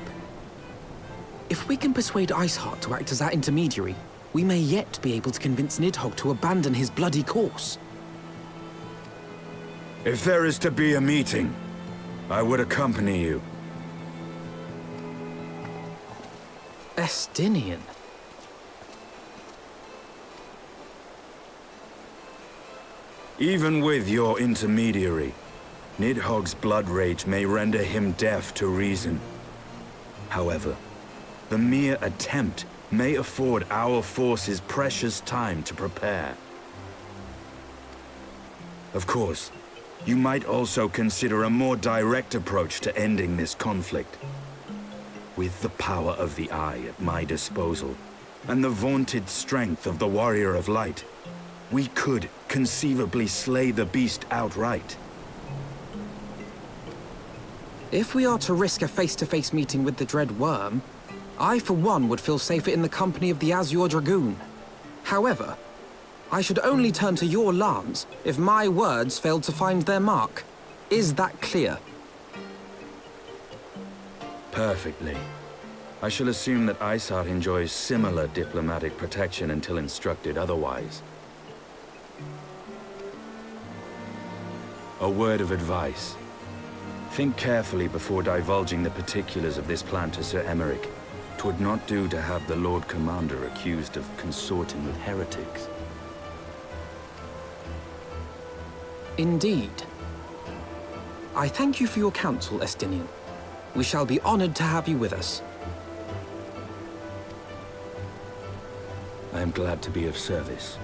If we can persuade Iceheart to act as our intermediary, we may yet be able to convince Nidhogg to abandon his bloody course. If there is to be a meeting, I would accompany you. Estinian. Even with your intermediary, Nidhogg's blood rage may render him deaf to reason. However, the mere attempt may afford our forces precious time to prepare. Of course, you might also consider a more direct approach to ending this conflict. With the power of the Eye at my disposal, and the vaunted strength of the Warrior of Light, we could conceivably slay the beast outright. If we are to risk a face-to-face meeting with the Dread Worm, I for one would feel safer in the company of the Azure Dragoon. However, I should only turn to your lance if my words failed to find their mark. Is that clear? Perfectly. I shall assume that Iceheart enjoys similar diplomatic protection until instructed otherwise. A word of advice. Think carefully before divulging the particulars of this plan to Sir Emeric. 'Twould not do to have the Lord Commander accused of consorting with heretics. Indeed. I thank you for your counsel, Estinian. We shall be honored to have you with us. I am glad to be of service.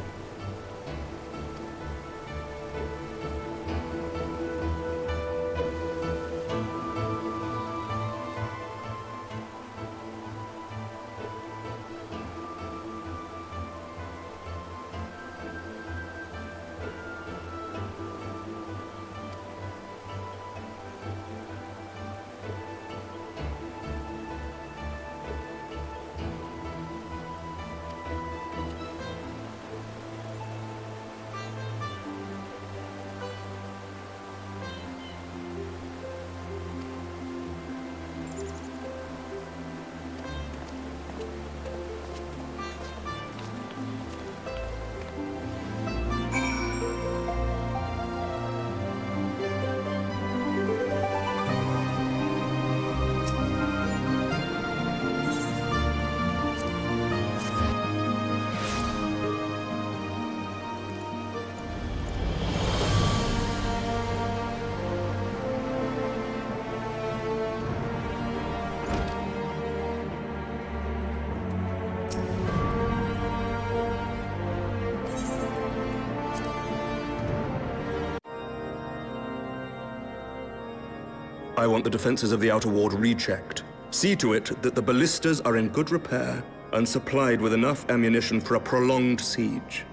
I want the defenses of the Outer Ward rechecked. See to it that the ballistas are in good repair and supplied with enough ammunition for a prolonged siege.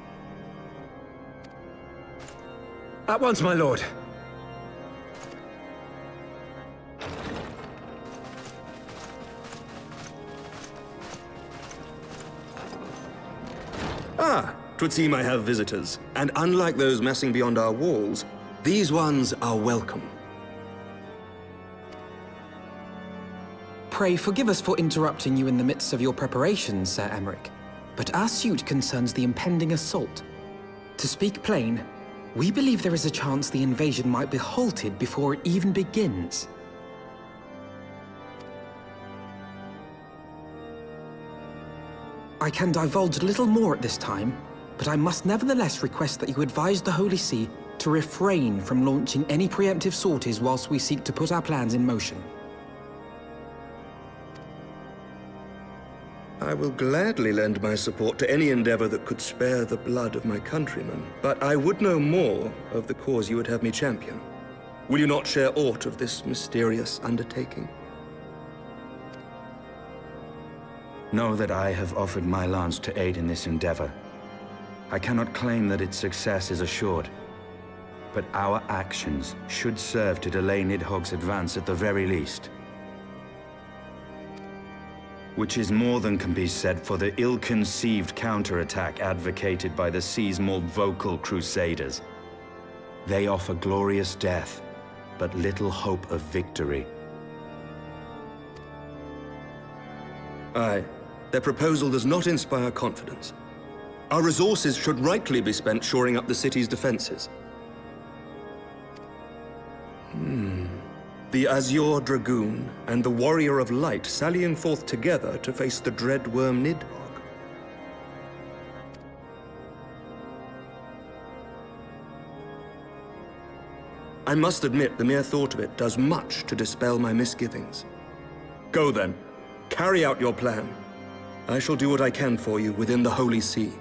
At once, my lord. Ah, 'twould seem I have visitors. And unlike those massing beyond our walls, these ones are welcome. Pray forgive us for interrupting you in the midst of your preparations, Sir Emeric, but our suit concerns the impending assault. To speak plain, we believe there is a chance the invasion might be halted before it even begins. I can divulge little more at this time, but I must nevertheless request that you advise the Holy See to refrain from launching any preemptive sorties whilst we seek to put our plans in motion. I will gladly lend my support to any endeavor that could spare the blood of my countrymen, but I would know more of the cause you would have me champion. Will you not share aught of this mysterious undertaking? Know that I have offered my lance to aid in this endeavor. I cannot claim that its success is assured, but our actions should serve to delay Nidhogg's advance at the very least. Which is more than can be said for the ill-conceived counterattack advocated by the sea's more vocal crusaders. They offer glorious death, but little hope of victory. Aye, their proposal does not inspire confidence. Our resources should rightly be spent shoring up the city's defenses. The Azure Dragoon and the Warrior of Light sallying forth together to face the dread worm Nidhogg. I must admit, the mere thought of it does much to dispel my misgivings. Go then, carry out your plan. I shall do what I can for you within the Holy See.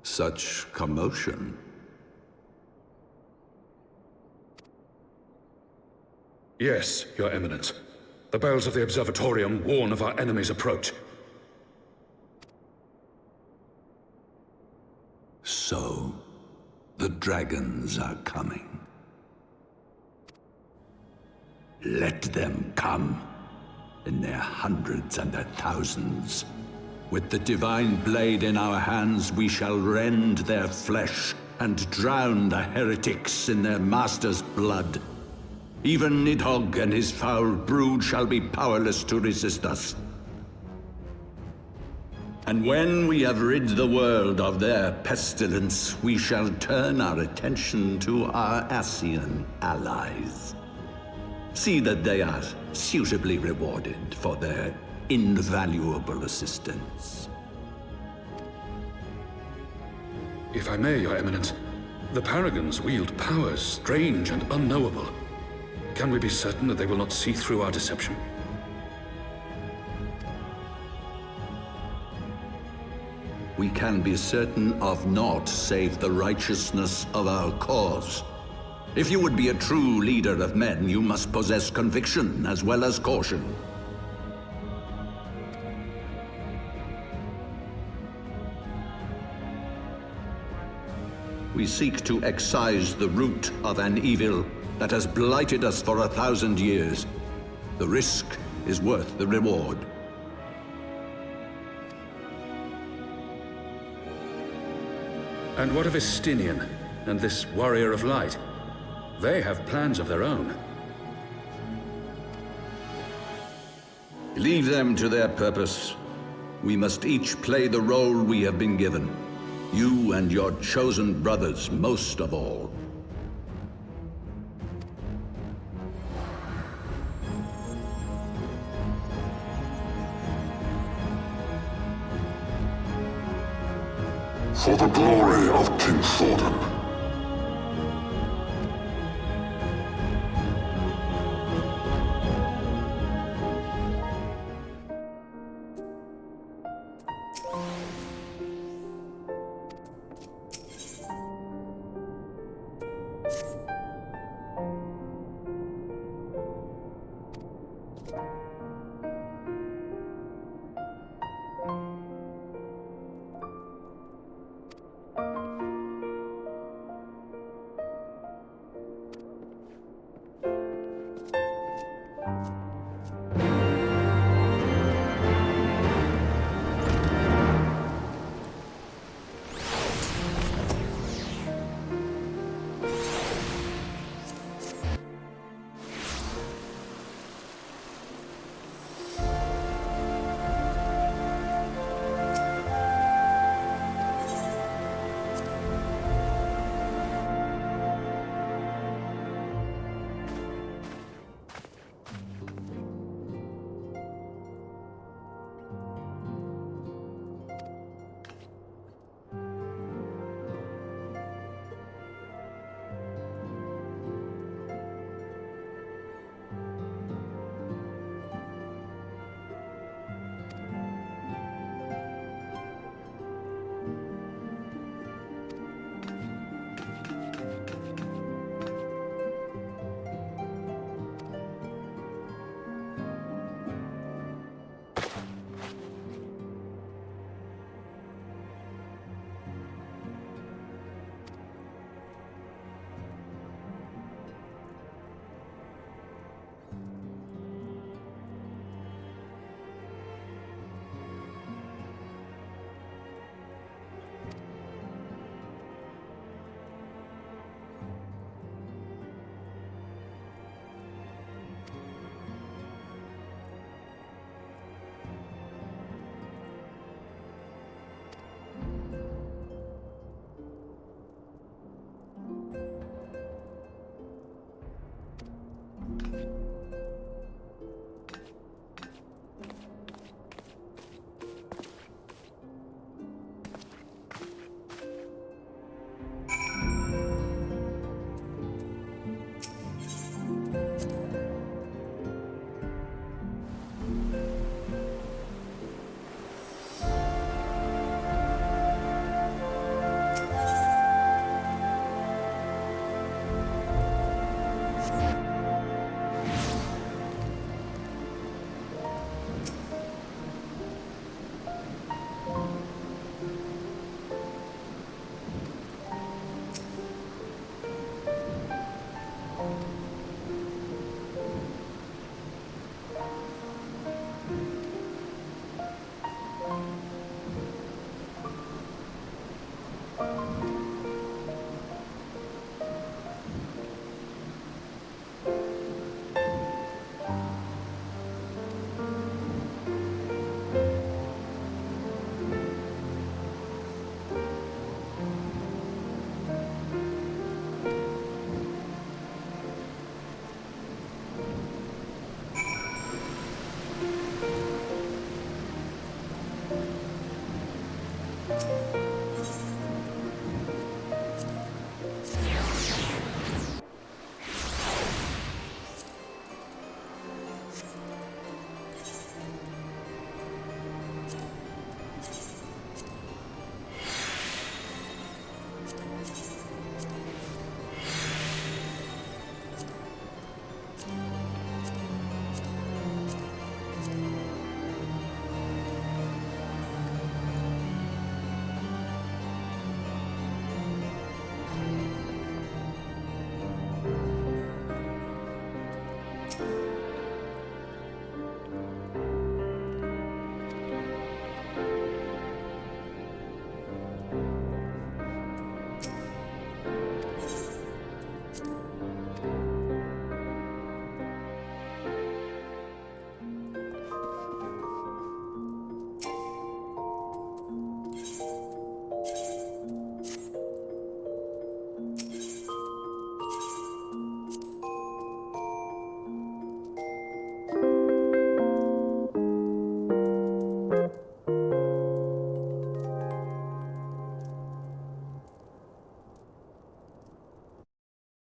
Such commotion. Yes, Your Eminence. The bells of the Observatorium warn of our enemy's approach. So, the dragons are coming. Let them come, in their hundreds and their thousands. With the divine blade in our hands, we shall rend their flesh and drown the heretics in their master's blood. Even Nidhogg and his foul brood shall be powerless to resist us. And when we have rid the world of their pestilence, we shall turn our attention to our Ascian allies. See that they are suitably rewarded for their invaluable assistance. If I may, Your Eminence, the Paragons wield powers strange and unknowable. Can we be certain that they will not see through our deception? We can be certain of naught save the righteousness of our cause. If you would be a true leader of men, you must possess conviction as well as caution. We seek to excise the root of an evil that has blighted us for 1,000 years. The risk is worth the reward. And what of Estinian and this Warrior of Light? They have plans of their own. Leave them to their purpose. We must each play the role we have been given. You and your chosen brothers most of all. For the glory of King Thordan.